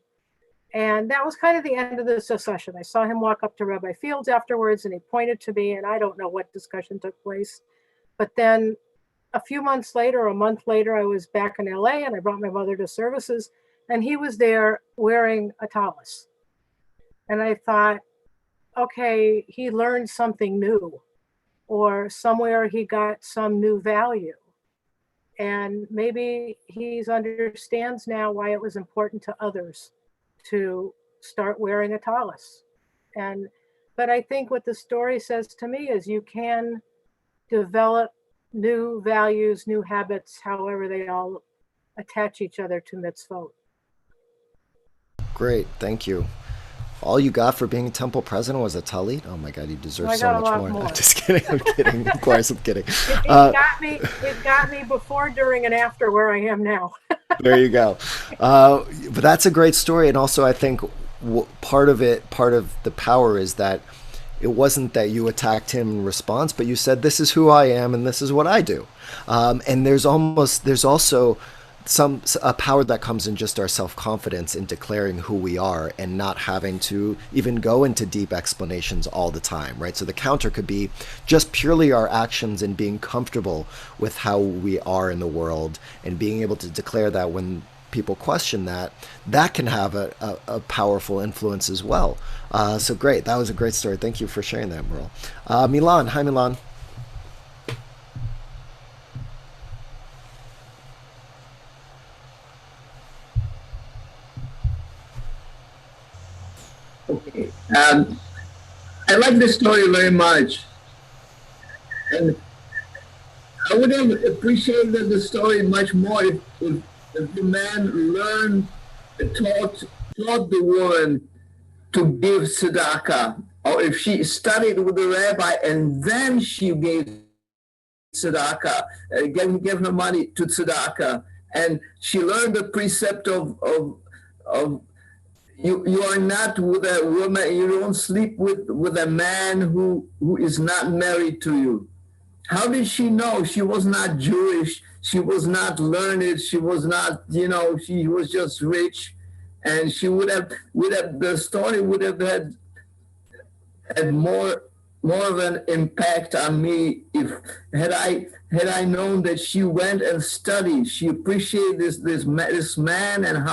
And that was kind of the end of the discussion. I saw him walk up to Rabbi Fields afterwards and he pointed to me, and I don't know what discussion took place. But then a few months later, a month later, I was back in LA and I brought my mother to services and he was there wearing a tallis. And I thought, okay, he learned something new, or somewhere he got some new value. And maybe he understands now why it was important to others to start wearing a tallis. But I think what the story says to me is you can develop new values, new habits, however they all attach each other to mitzvot. Great, thank you. All you got for being temple president was a talit? Oh my God, you deserve so much more. I'm just kidding. I'm kidding. Of course, I'm kidding. It got me before, during, and after where I am now. There you go. But that's a great story, and also I think part of the power is that it wasn't that you attacked him in response, but you said, "This is who I am, and this is what I do." And there's also a power that comes in just our self-confidence in declaring who we are and not having to even go into deep explanations all the time, right? So the counter could be just purely our actions and being comfortable with how we are in the world and being able to declare that when people question that can have a powerful influence as well. So great. That was a great story. Thank you for sharing that, Merle. Milan. Hi, Milan. Okay. I like this story very much. And I would have appreciated the story much more if the man taught the woman to give tzedakah, or if she studied with the rabbi and then she gave tzedakah, gave her money to tzedakah, and she learned the precept of you are not with a woman, you don't sleep with a man who is not married to you. How did she know? She was not Jewish. She was not learned. She was not, she was just rich. And she would have, the story would have had more of an impact on me if had I known that she went and studied. She appreciated this man and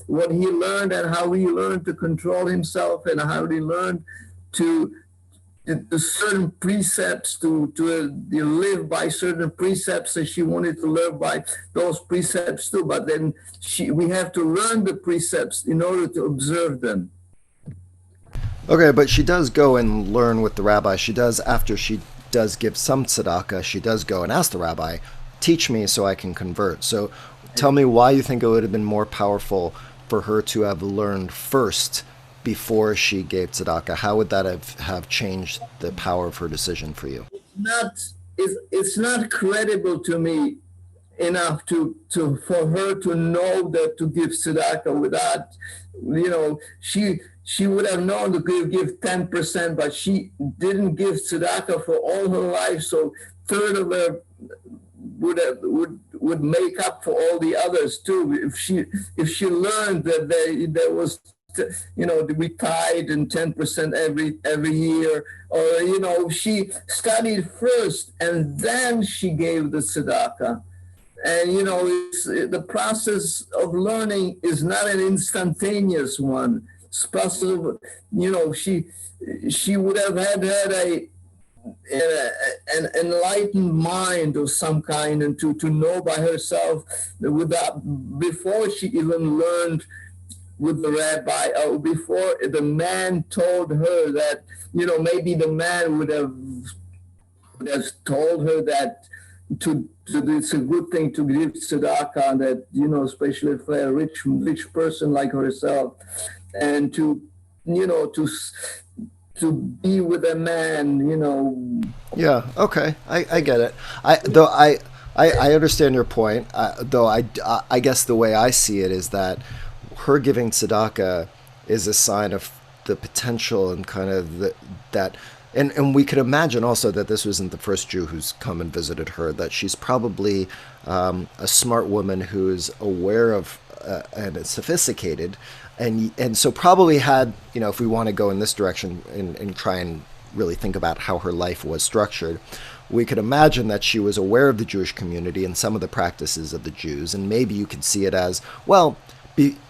what he learned and how he learned to control himself and how he learned to certain precepts to live by certain precepts, and she wanted to live by those precepts too. But then we have to learn the precepts in order to observe them. Okay, but she does go and learn with the rabbi. She does, after she does give some tzedakah, she does go and ask the rabbi, teach me so I can convert. So tell me why you think it would have been more powerful for her to have learned first before she gave tzedakah. How would that have changed the power of her decision for you? It's not credible to me enough for her to know that to give tzedakah without, she would have known to give 10%, but she didn't give tzedakah for all her life, so third of her would make up for all the others too. If she learned that there was, we tithe and 10% every year, or she studied first and then she gave the tzedakah. And the process of learning is not an instantaneous one. It's possible, she would have had an enlightened mind of some kind, and to know by herself before she even learned with the rabbi, or before the man told her that, maybe the man would have told her that it's a good thing to give tzedakah, that, especially for a rich person like herself, and to be with a man, Yeah, okay, I get it. I understand your point, though I guess the way I see it is that her giving tzedakah is a sign of the potential and kind of that. And we could imagine also that this wasn't the first Jew who's come and visited her, that she's probably a smart woman who is aware of and is sophisticated, and so probably had, if we want to go in this direction and try and really think about how her life was structured, we could imagine that she was aware of the Jewish community and some of the practices of the Jews, and maybe you could see it as, well,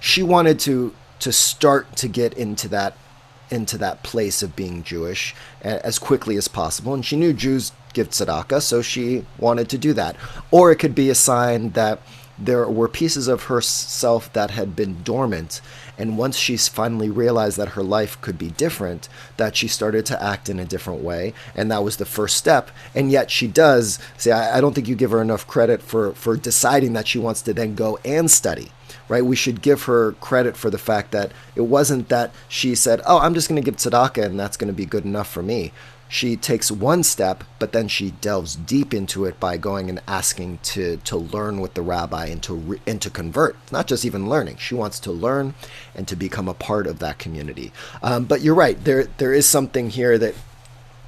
she wanted to start to get into that place of being Jewish as quickly as possible. And she knew Jews give tzedakah, so she wanted to do that. Or it could be a sign that there were pieces of herself that had been dormant, and once she finally realized that her life could be different, that she started to act in a different way, and that was the first step. And yet she does, I don't think you give her enough credit for deciding that she wants to then go and study. Right? We should give her credit for the fact that it wasn't that she said, oh, I'm just going to give tzedakah and that's going to be good enough for me. She takes one step, but then she delves deep into it by going and asking to learn with the rabbi and to convert. Not just even learning. She wants to learn and to become a part of that community. But you're right. There is something here that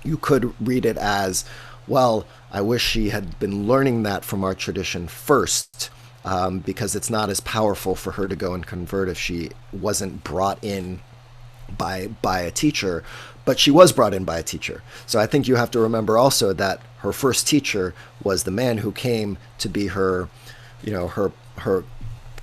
you could read it as, well, I wish she had been learning that from our tradition first. Because it's not as powerful for her to go and convert if she wasn't brought in by a teacher, but she was brought in by a teacher. So I think you have to remember also that her first teacher was the man who came to be her, her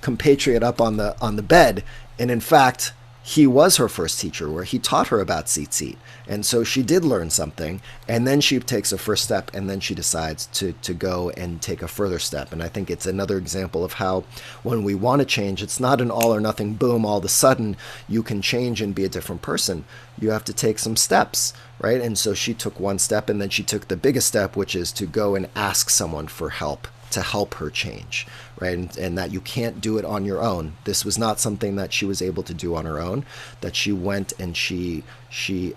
compatriot up on the bed, and in fact, he was her first teacher, where he taught her about Tzitzit. And so she did learn something, and then she takes a first step, and then she decides to go and take a further step. And I think it's another example of how when we want to change, it's not an all or nothing, boom, all of a sudden you can change and be a different person. You have to take some steps, right? And so she took one step, and then she took the biggest step, which is to go and ask someone for help, to help her change, right? And that you can't do it on your own. This was not something that she was able to do on her own, that she went and she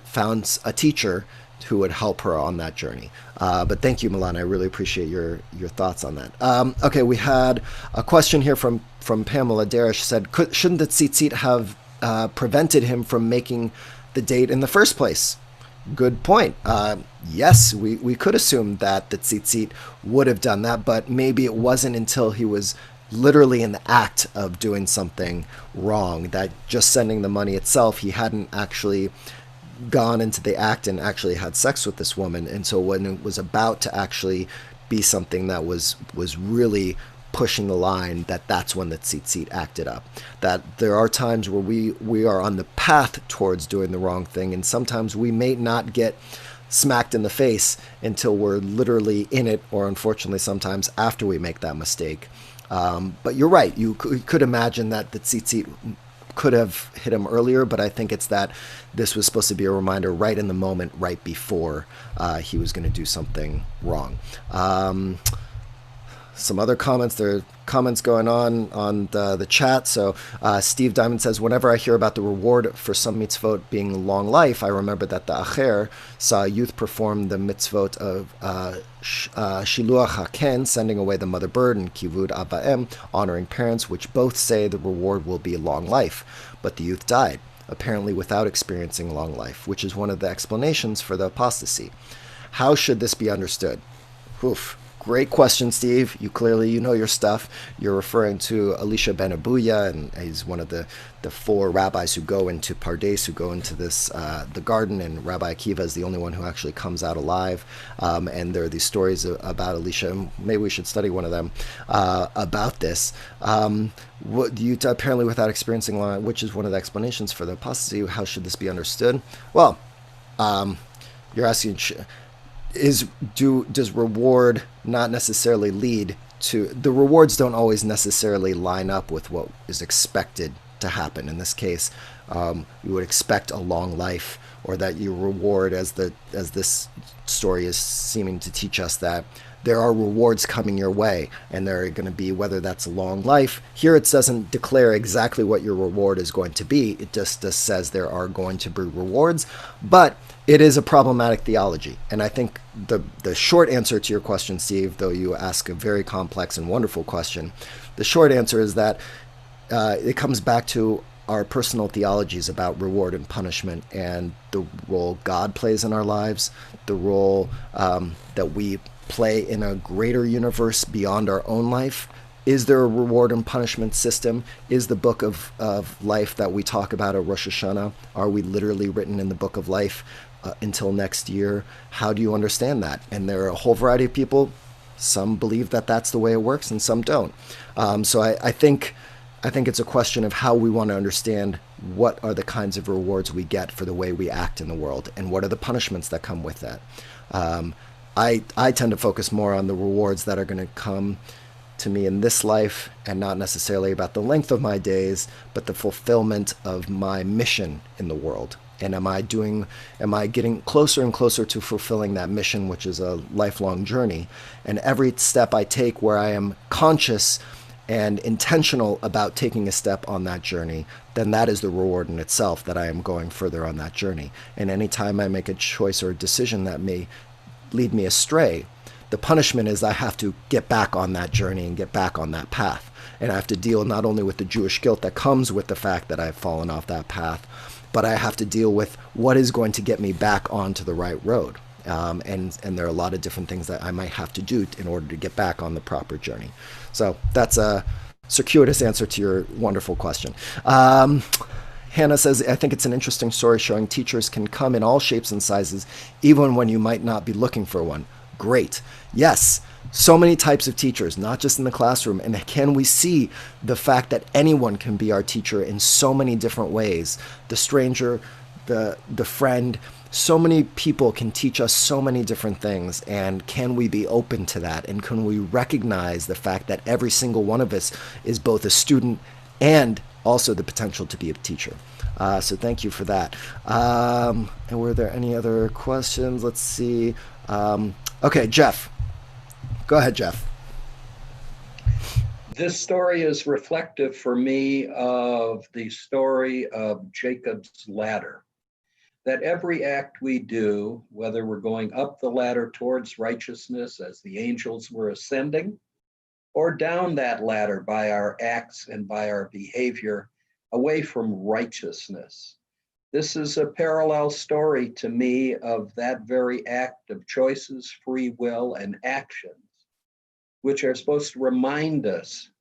found a teacher who would help her on that journey. But thank you, Milan. I really appreciate your thoughts on that. Okay, we had a question here from Pamela Darish. Said, shouldn't the Tzitzit have prevented him from making the date in the first place? Good point. Yes, we could assume that the tzitzit would have done that, but maybe it wasn't until he was literally in the act of doing something wrong, that just sending the money itself, he hadn't actually gone into the act and actually had sex with this woman. And so when it was about to actually be something that was really pushing the line, that's when the tzitzit acted up. That there are times where we are on the path towards doing the wrong thing, and sometimes we may not get smacked in the face until we're literally in it, or unfortunately sometimes after we make that mistake. But you're right, you could imagine that the tzitzit could have hit him earlier, but I think it's that this was supposed to be a reminder right in the moment, right before he was going to do something wrong. Some other comments. There are comments going on the chat. So Steve Diamond says, whenever I hear about the reward for some mitzvot being long life, I remember that the Acher saw youth perform the mitzvot of Shiluach HaKen, sending away the mother bird, and Kivud Abaem, honoring parents, which both say the reward will be long life. But the youth died, apparently without experiencing long life, which is one of the explanations for the apostasy. How should this be understood? Oof. Great question, Steve. You know your stuff. You're referring to Elisha ben Abuya, and he's one of the four rabbis who go into Pardes, who go into this the garden, and Rabbi Akiva is the only one who actually comes out alive. And there are these stories about Elisha, and maybe we should study one of them about this. Apparently without experiencing long, which is one of the explanations for the apostasy. How should this be understood? Well, you're asking, does reward not necessarily lead to, the rewards don't always necessarily line up with what is expected to happen. In this case, you would expect a long life, or that your reward, as this story is seeming to teach us, that there are rewards coming your way, and they're going to be, whether that's a long life. Here it doesn't declare exactly what your reward is going to be. It just says there are going to be rewards, but it is a problematic theology. And I think the short answer to your question, Steve, though you ask a very complex and wonderful question, the short answer is that it comes back to our personal theologies about reward and punishment, and the role God plays in our lives, the role that we play in a greater universe beyond our own life. Is there a reward and punishment system? Is the book of life that we talk about at Rosh Hashanah, are we literally written in the book of life until next year? How do you understand that? And there are a whole variety of people. Some believe that that's the way it works, and some don't. So I think it's a question of how we want to understand what are the kinds of rewards we get for the way we act in the world, and what are the punishments that come with that. I tend to focus more on the rewards that are going to come to me in this life, and not necessarily about the length of my days, but the fulfillment of my mission in the world. And am I getting closer and closer to fulfilling that mission, which is a lifelong journey? And every step I take where I am conscious and intentional about taking a step on that journey, then that is the reward in itself, that I am going further on that journey. And anytime I make a choice or a decision that may lead me astray, the punishment is I have to get back on that journey and get back on that path. And I have to deal not only with the Jewish guilt that comes with the fact that I've fallen off that path, but I have to deal with what is going to get me back onto the right road. And there are a lot of different things that I might have to do in order to get back on the proper journey. So that's a circuitous answer to your wonderful question. Hannah says, I think it's an interesting story showing teachers can come in all shapes and sizes, even when you might not be looking for one. Great. Yes. So many types of teachers, not just in the classroom. And can we see the fact that anyone can be our teacher in so many different ways? The stranger, the friend, so many people can teach us so many different things. And can we be open to that? And can we recognize the fact that every single one of us is both a student and also the potential to be a teacher? So thank you for that. And were there any other questions? Let's see. Okay, Jeff. Go ahead, Jeff. This story is reflective for me of the story of Jacob's ladder. That every act we do, whether we're going up the ladder towards righteousness as the angels were ascending, or down that ladder by our acts and by our behavior away from righteousness. This is a parallel story to me of that very act of choices, free will, and actions, which are supposed to remind us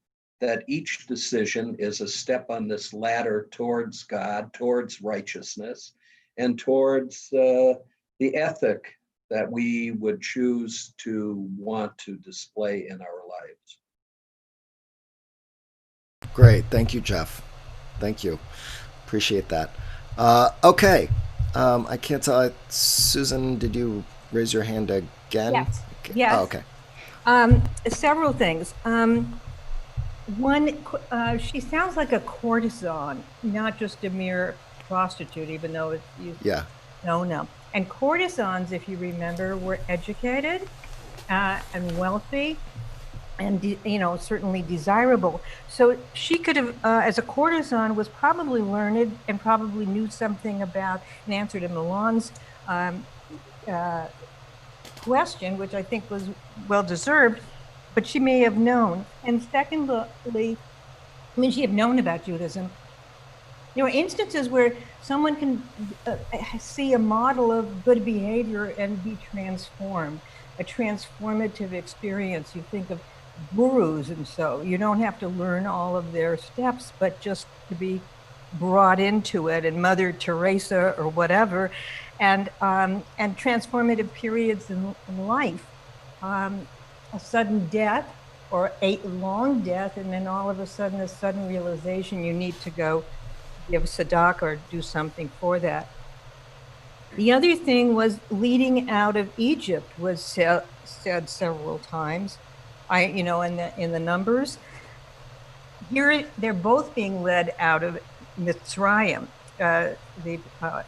that each decision is a step on this ladder towards God, towards righteousness, and towards the ethic that we would choose to want to display in our lives. Great. Thank you, Jeff. Thank you. Appreciate that. Okay. I can't tell. Susan, did you raise your hand again? Yes. Okay. Yes. Oh, okay. Several things. One, she sounds like a courtesan, not just a mere prostitute, even though it's used. Yeah. No. And courtesans, if you remember, were educated and wealthy, and certainly desirable. So she could have, as a courtesan, was probably learned and probably knew something about an answer to Milan's question, which I think was well deserved, but she may have known. And secondly, she have known about Judaism. There are instances where someone can see a model of good behavior and be transformed, a transformative experience. You think of gurus, and so you don't have to learn all of their steps, but just to be brought into it, and Mother Teresa or whatever, and transformative periods in life, a sudden death or a long death, and then all of a sudden a sudden realization you need to go give tzedakah or do something for that. The other thing was leading out of Egypt was said several times. In the numbers here, they're both being led out of Mitzrayim. The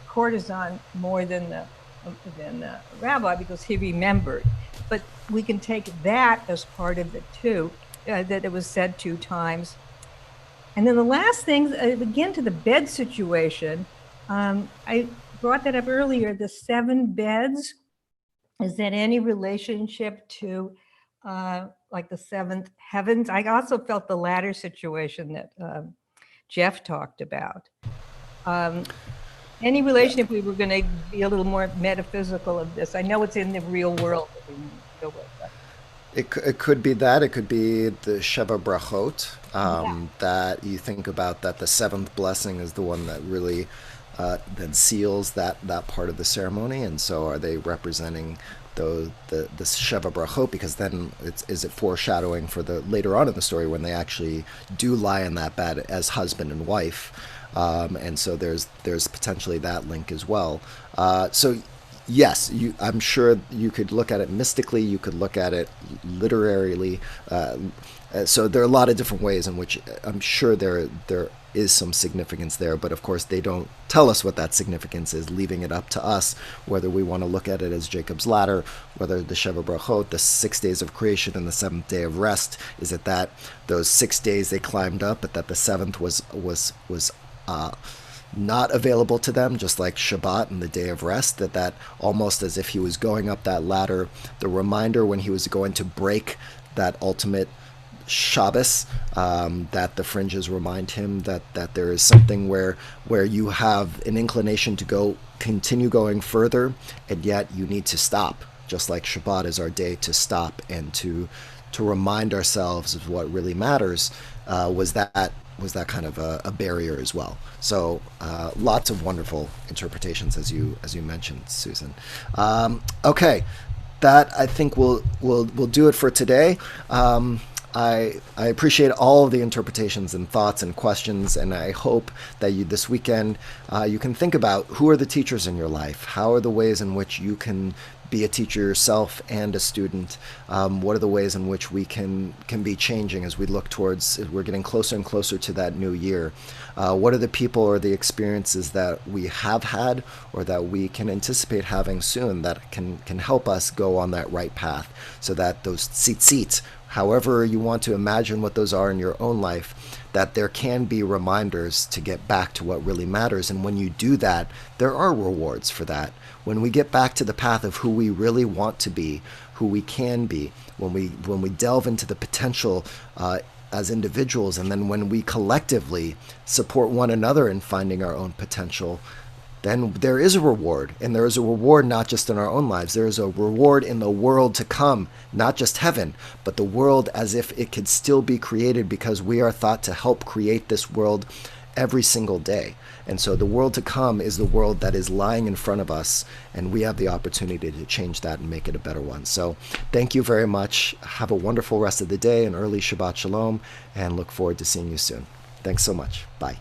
courtesan more than the rabbi, because he remembered. But we can take that as part of it too, that it was said 2 times. And then the last thing, again, to the bed situation, I brought that up earlier, the 7 beds. Is that any relationship to like the 7th heavens? I also felt the ladder situation that Jeff talked about. Any relation, if we were going to be a little more metaphysical of this? I know it's in the real world that we deal with. It could be that. It could be the Sheva Brachot, that you think about, that the 7th blessing is the one that really then seals that part of the ceremony. And so are they representing the Sheva Brachot, because then is it foreshadowing for the later on in the story when they actually do lie in that bed as husband and wife, and so there's potentially that link as well. So yes, I'm sure you could look at it mystically, you could look at it literarily. So there are a lot of different ways in which I'm sure there is some significance there, but of course they don't tell us what that significance is, leaving it up to us whether we want to look at it as Jacob's ladder, whether the Sheva Brachot, the 6 days of creation and the 7th day of rest, is it that those 6 days they climbed up, but that the 7th was not available to them, just like Shabbat and the day of rest, that almost as if he was going up that ladder, the reminder when he was going to break that ultimate Shabbos, that the fringes remind him that there is something where you have an inclination to continue going further, and yet you need to stop, just like Shabbat is our day to stop and to remind ourselves of what really matters. Was that kind of a barrier as well? So lots of wonderful interpretations, as you mentioned, Susan. Okay, that I think we'll do it for today. I appreciate all of the interpretations and thoughts and questions, and I hope that this weekend you can think about who are the teachers in your life, how are the ways in which you can be a teacher yourself and a student. What are the ways in which we can be changing as we look towards, we're getting closer and closer to that new year. What are the people or the experiences that we have had or that we can anticipate having soon that can help us go on that right path, so that those tzitzit, however you want to imagine what those are in your own life, that there can be reminders to get back to what really matters. And when you do that, there are rewards for that. When we get back to the path of who we really want to be, who we can be, when we delve into the potential as individuals, and then when we collectively support one another in finding our own potential, then there is a reward. And there is a reward not just in our own lives. There is a reward in the world to come, not just heaven, but the world as if it could still be created, because we are thought to help create this world every single day. And so the world to come is the world that is lying in front of us, and we have the opportunity to change that and make it a better one. So thank you very much. Have a wonderful rest of the day, and early Shabbat Shalom, and look forward to seeing you soon. Thanks so much. Bye.